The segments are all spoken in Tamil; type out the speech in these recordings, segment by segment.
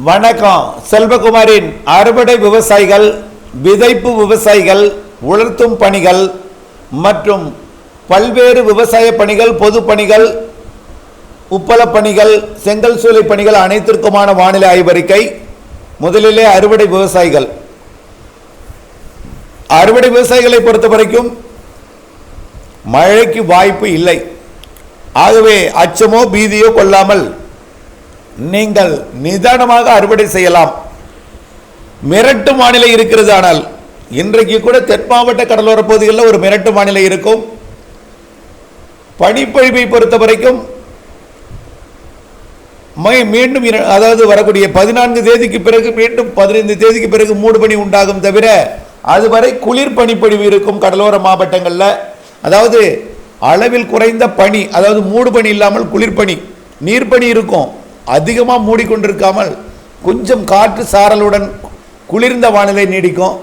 வணக்கம். செல்வகுமாரின் அறுவடை விவசாயிகள், விதைப்பு விவசாயிகள், உலர்த்தும் பணிகள் மற்றும் பல்வேறு விவசாய பணிகள், பொது பணிகள், உப்பள பணிகள், செங்கல் சூளை பணிகள் அனைத்திற்குமான வானிலை ஆய்வறிக்கை. முதலிலே அறுவடை விவசாயிகள். அறுவடை விவசாயிகளை பொறுத்த வரைக்கும் மழைக்கு வாய்ப்பு இல்லை. ஆகவே அச்சமோ பீதியோ கொள்ளாமல் நீங்கள் நிதானமாக அறுவடை செய்யலாம். மிரட்டு வானிலை இருக்கிறது. ஆனால் இன்றைக்கு கூட தென் மாவட்ட கடலோர பகுதிகளில் ஒரு மிரட்டு வானிலை இருக்கும். பனிப்பொழிவை பொறுத்த வரைக்கும் மீண்டும் அதாவது வரக்கூடிய 14 தேதிக்கு பிறகு மீண்டும் 15 தேதிக்கு பிறகு மூடுபனி உண்டாகும். தவிர அதுவரை குளிர் பனிப்பொழிவு இருக்கும் கடலோர மாவட்டங்களில். அதாவது அளவில் குறைந்த பனி, அதாவது மூடுபனி இல்லாமல் குளிர்பனி, நீர்ப்பனி இருக்கும். அதிகமாக மூடிக்கொண்டிருக்காமல் கொஞ்சம் காற்று சாரலுடன் குளிர்ந்த வானிலை நீடிக்கும்.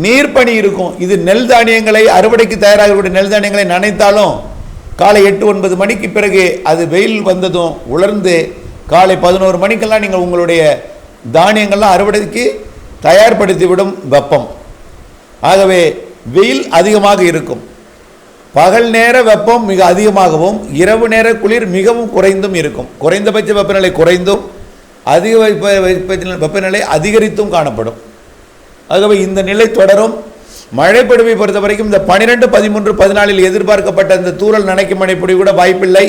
நீர்ப்பனி இருக்கும். இது நெல் தானியங்களை அறுவடைக்கு தயாராகக்கூடிய நெல் தானியங்களை நனைத்தாலும் காலை 8-9 மணிக்கு பிறகு அது வெயில் வந்ததும் உலர்ந்து காலை 11 மணிக்கெல்லாம் நீங்கள் உங்களுடைய தானியங்கள்லாம் அறுவடைக்கு தயார்படுத்திவிடும் வெப்பம். ஆகவே வெயில் அதிகமாக இருக்கும். பகல் நேர வெப்பம் மிக அதிகமாகவும் இரவு நேர குளிர் மிகவும் குறைந்தும் இருக்கும். குறைந்தபட்ச வெப்பநிலை குறைந்தும் அதிக வெப்பநிலை அதிகரித்தும் காணப்படும். ஆகவே இந்த நிலை தொடரும். மழைப்பொழிவை பொறுத்த வரைக்கும் இந்த 12, 13, 14 எதிர்பார்க்கப்பட்ட இந்த தூறல் நனைக்கும் மழைப்பொழிவு கூட வாய்ப்பில்லை.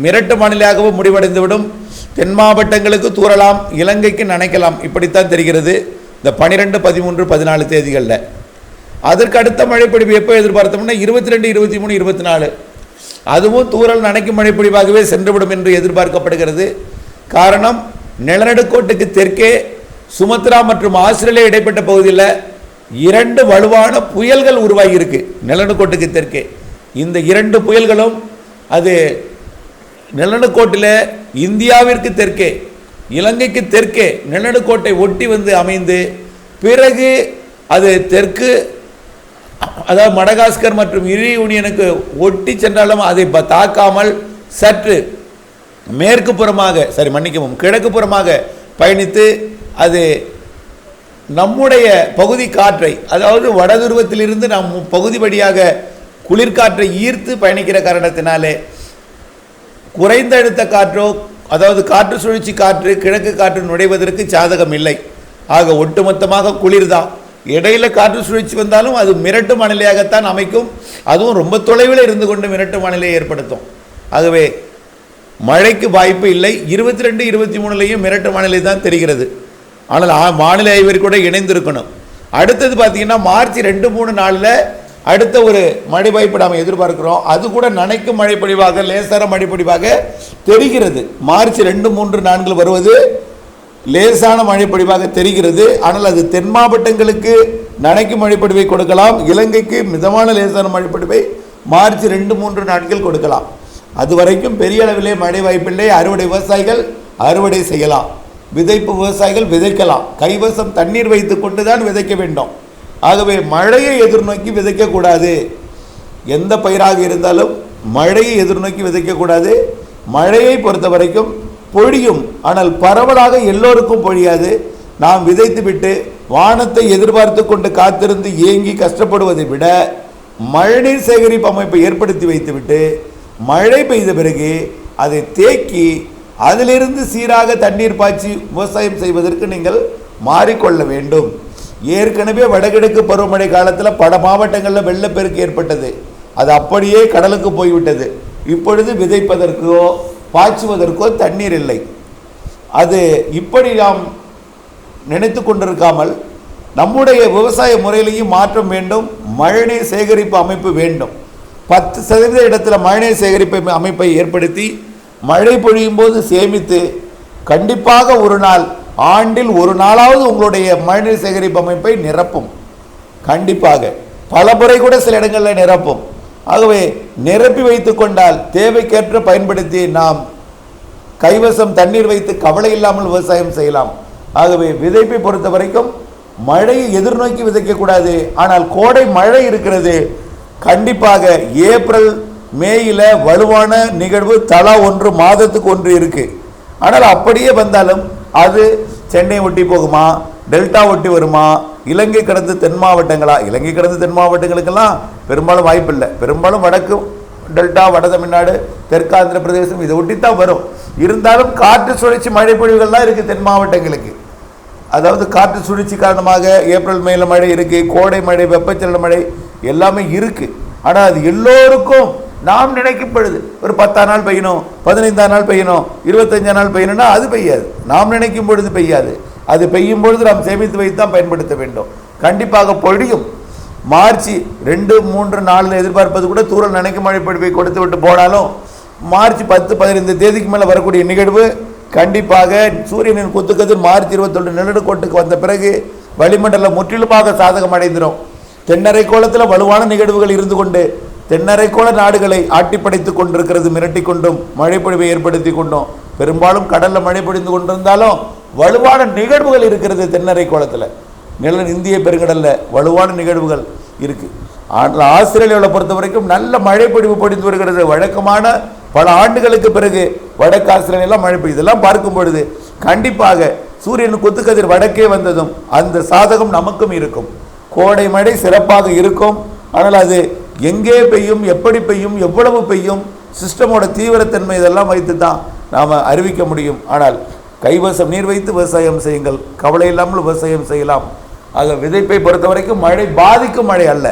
மிரட்டு வானிலையாகவும் முடிவடைந்துவிடும். தென் மாவட்டங்களுக்கு தூறலாம், இலங்கைக்கு நனைக்கலாம். இப்படித்தான் தெரிகிறது இந்த 12, 13, 14 தேதிகளில். அதற்கு அடுத்த மழைப்பொழிவு எப்போ எதிர்பார்த்தோம்னா 22, 23, 24 அதுவும் தூறல் நனைக்கும் மழைப்பொழிவாகவே சென்றுவிடும் என்று எதிர்பார்க்கப்படுகிறது. காரணம், நிலநடுக்கோட்டுக்கு தெற்கே சுமத்ரா மற்றும் ஆஸ்திரேலியா இடைப்பட்ட பகுதியில் 2 வலுவான புயல்கள் உருவாகி இருக்கு. நிலநடுக்கோட்டுக்கு தெற்கே இந்த 2 புயல்களும் அது நிலநடுக்கோட்டில் இந்தியாவிற்கு தெற்கே இலங்கைக்கு தெற்கே நிலநடுக்கோட்டை ஒட்டி வந்து அமைந்து பிறகு அது தெற்கு, அதாவது மடகாஸ்கர் மற்றும் யூனியனுக்கு ஒட்டி சென்றாலும் அதை தாக்காமல் சற்று மேற்கு புறமாக கிழக்கு புறமாக பயணித்து அது நம்முடைய பகுதி காற்றை, அதாவது வடதுருவத்திலிருந்து நம் பகுதி வழியாக குளிர்காற்றை ஈர்த்து பயணிக்கிற காரணத்தினாலே குறைந்த அழுத்த காற்றோ, அதாவது காற்று சுழற்சி காற்று, கிழக்கு காற்று நுழைவதற்கு சாதகம் இல்லை. ஆக ஒட்டுமொத்தமாக குளிர்தான். இடையில காற்று சுழற்சி வந்தாலும் அது மிரட்டு வானிலையாகத்தான் அமைக்கும். அதுவும் ரொம்ப தொலைவில் இருந்து கொண்டு மிரட்டு வானிலையை ஏற்படுத்தும். ஆகவே மழைக்கு வாய்ப்பு இல்லை. 22, 23 மிரட்டு வானிலை தான் தெரிகிறது. ஆனால் வானிலை ஆய்வறிக்கை கூட இணைந்திருக்கணும். அடுத்தது பார்த்தீங்கன்னா மார்ச் 2, 3, 4 அடுத்த ஒரு மழை வாய்ப்பு நாம் எதிர்பார்க்கிறோம். அது கூட நனைக்கும் மழைப்பொழிவாக, லேசான மழைப்பொழிவாக தெரிகிறது. மார்ச் 2, 3, 4 வருவது லேசான மழைப்பொழிவாக தெரிகிறது. ஆனால் அது தென் மாவட்டங்களுக்கு நனைக்கும் மழைப்பொழிவை கொடுக்கலாம். இலங்கைக்கு மிதமான லேசான மழைப்பொழிவை மார்ச் 2, 3, 4 கொடுக்கலாம். அது வரைக்கும் பெரிய அளவிலே மழை வாய்ப்பில்லை. அறுவடை விவசாயிகள் அறுவடை செய்யலாம். விதைப்பு விவசாயிகள் விதைக்கலாம். கைவசம் தண்ணீர் வைத்து கொண்டு தான் விதைக்க வேண்டும். ஆகவே மழையை எதிர்நோக்கி விதைக்கக்கூடாது. எந்த பயிராக இருந்தாலும் மழையை எதிர்நோக்கி விதைக்கக்கூடாது. மழையை பொறுத்த வரைக்கும் பொழியும், ஆனால் பரவலாக எல்லோருக்கும் பொழியாது. நாம் விதைத்து விட்டு வானத்தை எதிர்பார்த்து கொண்டு காத்திருந்து ஏங்கி கஷ்டப்படுவதை விட மழைநீர் சேகரிப்பு அமைப்பை ஏற்படுத்தி வைத்துவிட்டு மழை பெய்த பிறகு அதை தேக்கி அதிலிருந்து சீராக தண்ணீர் பாய்ச்சி விவசாயம் செய்வதற்கு நீங்கள் மாறிக்கொள்ள வேண்டும். ஏற்கனவே வடகிழக்கு பருவமழை காலத்தில் பல மாவட்டங்களில் வெள்ளப்பெருக்கு ஏற்பட்டது. அது அப்படியே கடலுக்கு போய்விட்டது. இப்பொழுது விதைப்பதற்கோ பாய்ச்சுவதற்கோ தண்ணீர் இல்லை. அது இப்படி நாம் நினைத்து கொண்டிருக்காமல் நம்முடைய விவசாய முறையிலையும் மாற்றம் வேண்டும். மழைநீர் சேகரிப்பு அமைப்பு வேண்டும். 10% இடத்துல மழைநீர் சேகரிப்பு அமைப்பை ஏற்படுத்தி மழை பொழியும் போது சேமித்து கண்டிப்பாக ஒரு நாள், ஆண்டில் ஒரு நாளாவது உங்களுடைய மழைநீர் சேகரிப்பு அமைப்பை நிரப்பும். கண்டிப்பாக பல முறை கூட சில இடங்களில் நிரப்பும். ஆகவே நிரப்பி வைத்து கொண்டால் தேவைக்கேற்ற பயன்படுத்தி நாம் கைவசம் தண்ணீர் வைத்து கவலை இல்லாமல் விவசாயம் செய்யலாம். ஆகவே விதைப்பை பொறுத்த வரைக்கும் மழையை எதிர்நோக்கி விதைக்கக்கூடாது. ஆனால் கோடை மழை இருக்கிறது. கண்டிப்பாக ஏப்ரல் மேயில் வலுவான நிகழ்வு தலா 1 மாதத்துக்கு 1 இருக்கு. ஆனால் அப்படியே வந்தாலும் அது சென்னை ஒட்டி போகுமா, டெல்டா ஒட்டி வருமா, இலங்கை கடந்து தென் மாவட்டங்களா? இலங்கை கடந்து தென் மாவட்டங்களுக்கெல்லாம் பெரும்பாலும் வாய்ப்பு இல்லை. பெரும்பாலும் வடக்கு டெல்டா, வட தமிழ்நாடு, தெற்காந்திர பிரதேசம் இதை ஒட்டித்தான் வரும். இருந்தாலும் காற்று சுழற்சி மழை பொழிவுகள்லாம் இருக்குது தென் மாவட்டங்களுக்கு. அதாவது காற்று சுழற்சி காரணமாக ஏப்ரல் மேல மழை இருக்குது, கோடை மழை, வெப்பச்சலன மழை எல்லாமே இருக்குது. ஆனால் அது எல்லோருக்கும் நாம் நினைக்கும் பொழுது ஒரு 10 நாள் பெய்யணும், 15 நாள் பெய்யணும், 25 நாள் பெய்யணும்னா அது பெய்யாது. நாம் நினைக்கும் பொழுது பெய்யாது. அது பெய்யும் பொழுது நாம் சேமித்து வைத்து தான் பயன்படுத்த வேண்டும். கண்டிப்பாக பொழியும். மார்ச் 2, 3, 4 எதிர்பார்ப்பது கூட தூரல் நினைக்கும் மழை பொழிவை கொடுத்து விட்டு போனாலும் மார்ச் 10, 15 தேதிக்கு மேலே வரக்கூடிய நிகழ்வு கண்டிப்பாக சூரியனின் குத்துக்கதிர் மார்ச் 21 நிலநடுக்கோட்டுக்கு வந்த பிறகு வளிமண்டலம் முற்றிலுமாக சாதகம் அடைந்துடும். தென்னரை கோலத்தில் வலுவான நிகழ்வுகள் இருந்து கொண்டு தென்னரை கோல நாடுகளை ஆட்டிப்படைத்துக் கொண்டிருக்கிறது. மிரட்டி கொண்டும் மழை பொழிவை ஏற்படுத்தி கொண்டும் பெரும்பாலும் கடலில் மழை பொழிந்து கொண்டிருந்தாலும் வலுவான நிகழ்வுகள் இருக்கிறது. தென்னரை கோலத்தில் இந்திய பெருங்கடலில் வலுவான நிகழ்வுகள் இருக்குது. ஆனால் ஆஸ்திரேலியாவில் பொறுத்த வரைக்கும் நல்ல மழை பொழிவு பொழிந்து வருகிறது. வழக்கமான பல ஆண்டுகளுக்கு பிறகு வடக்கு ஆஸ்திரேலியாவில் மழை பெய்யுது. இதெல்லாம் பார்க்கும் பொழுது கண்டிப்பாக சூரியன் குத்துக்கதிர் வடக்கே வந்ததும் அந்த சாதகம் நமக்கும் இருக்கும். கோடை மழை சிறப்பாக இருக்கும். ஆனால் அது எங்கே பெய்யும், எப்படி பெய்யும், எவ்வளவு பெய்யும், சிஸ்டமோட தீவிரத்தன்மை இதெல்லாம் வைத்து தான் நாம் அறிவிக்க முடியும். ஆனால் கைவசம் நீர் வைத்து விவசாயம் செய்யுங்கள், கவலை இல்லாமல் விவசாயம் செய்யலாம். ஆக விதைப்பை பொறுத்த வரைக்கும் மழை பாதிக்கும் மழை அல்ல,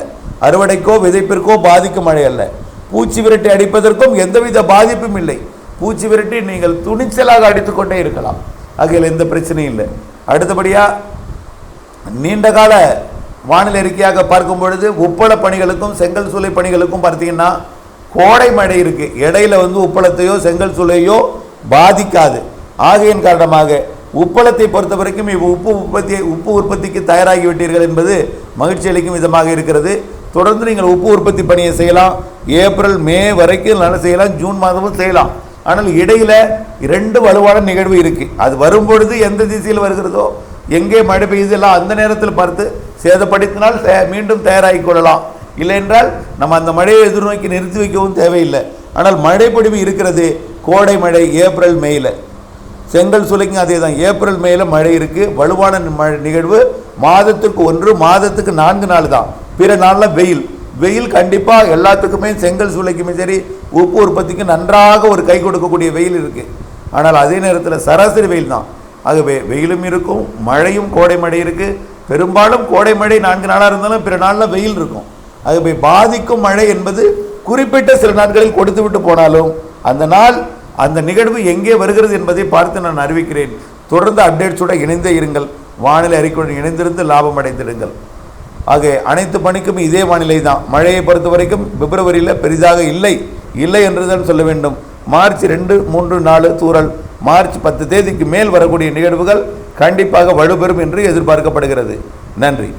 அறுவடைக்கோ விதைப்பிற்கோ பாதிக்கும் மழை அல்ல. பூச்சி விரட்டி அடிப்பதற்கும் எந்தவித பாதிப்பும் இல்லை. பூச்சி விரட்டி நீங்கள் துணிச்சலாக அடித்துக்கொண்டே இருக்கலாம். ஆகையில் எந்த பிரச்சனையும் இல்லை. அடுத்தபடியாக நீண்ட கால வானிலை அறிக்கையாக பார்க்கும் பொழுது உப்பள பணிகளுக்கும் செங்கல் சூளை பணிகளுக்கும் பார்த்தீங்கன்னா கோடை மழை இருக்குது. இடையில உப்பளத்தையோ செங்கல் சூளையோ பாதிக்காது. ஆகையின் காரணமாக உப்பளத்தை பொறுத்த வரைக்கும் உப்பு உற்பத்திக்கு தயாராகிவிட்டீர்கள் என்பது மகிழ்ச்சி அளிக்கும் விதமாக இருக்கிறது. தொடர்ந்து நீங்கள் உப்பு உற்பத்தி பணியை செய்யலாம். ஏப்ரல் மே வரைக்கும் நல்லா செய்யலாம், ஜூன் மாதமும் செய்யலாம். ஆனால் இடையில 2 வலுவான நிகழ்வு இருக்குது. அது வரும்பொழுது எந்த திசையில் வருகிறதோ, எங்கே மழை பெய்யுதெல்லாம் அந்த நேரத்தில் பார்த்து சேதப்படுத்தினால் மீண்டும் தயாராகி கொள்ளலாம். இல்லை என்றால் நம்ம அந்த மழையை எதிர்நோக்கி நிறுத்தி வைக்கவும் தேவையில்லை. ஆனால் மழை பொழிவு இருக்கிறது. கோடை மழை ஏப்ரல் மேயில், செங்கல் சூளைக்கும் அதே தான். ஏப்ரல் மேல மழை இருக்குது. வலுவான நிகழ்வு மாதத்துக்கு 1, மாதத்துக்கு 4 நாள் தான். பிற நாளில் வெயில் கண்டிப்பாக எல்லாத்துக்குமே செங்கல் சூளைக்குமே சரி உப்பு உற்பத்திக்கு நன்றாக ஒரு கை கொடுக்கக்கூடிய வெயில் இருக்குது. ஆனால் அதே நேரத்தில் சராசரி வெயில் தான். ஆகவே வெயிலும் இருக்கும், மழையும் கோடை மழை இருக்குது. பெரும்பாலும் கோடை மழை 4 நாளாக இருந்தாலும் பிற நாளில் வெயில் இருக்கும். ஆகவே பாதிக்கும் மழை என்பது குறிப்பிட்ட சில நாட்களில் கொடுத்து விட்டு போனாலும் அந்த நாள் அந்த நிகழ்வு எங்கே வருகிறது என்பதை பார்த்து நான் அறிவிக்கிறேன். தொடர்ந்து அப்டேட்ஸோட இணைந்தே இருங்கள். வானிலை அறிக்கையுடன் இணைந்திருந்து லாபம் அடைந்திடுங்கள். ஆக அனைத்து பணிக்கும் இதே வானிலை தான். மழையை பொறுத்த வரைக்கும் பிப்ரவரியில் பெரிதாக இல்லை என்றுதான் சொல்ல வேண்டும். மார்ச் 2, 3, 4 தூறல், மார்ச் 10 தேதிக்கு மேல் வரக்கூடிய நிகழ்வுகள் கண்டிப்பாக வலுப்பெறும் என்று எதிர்பார்க்கப்படுகிறது. நன்றி.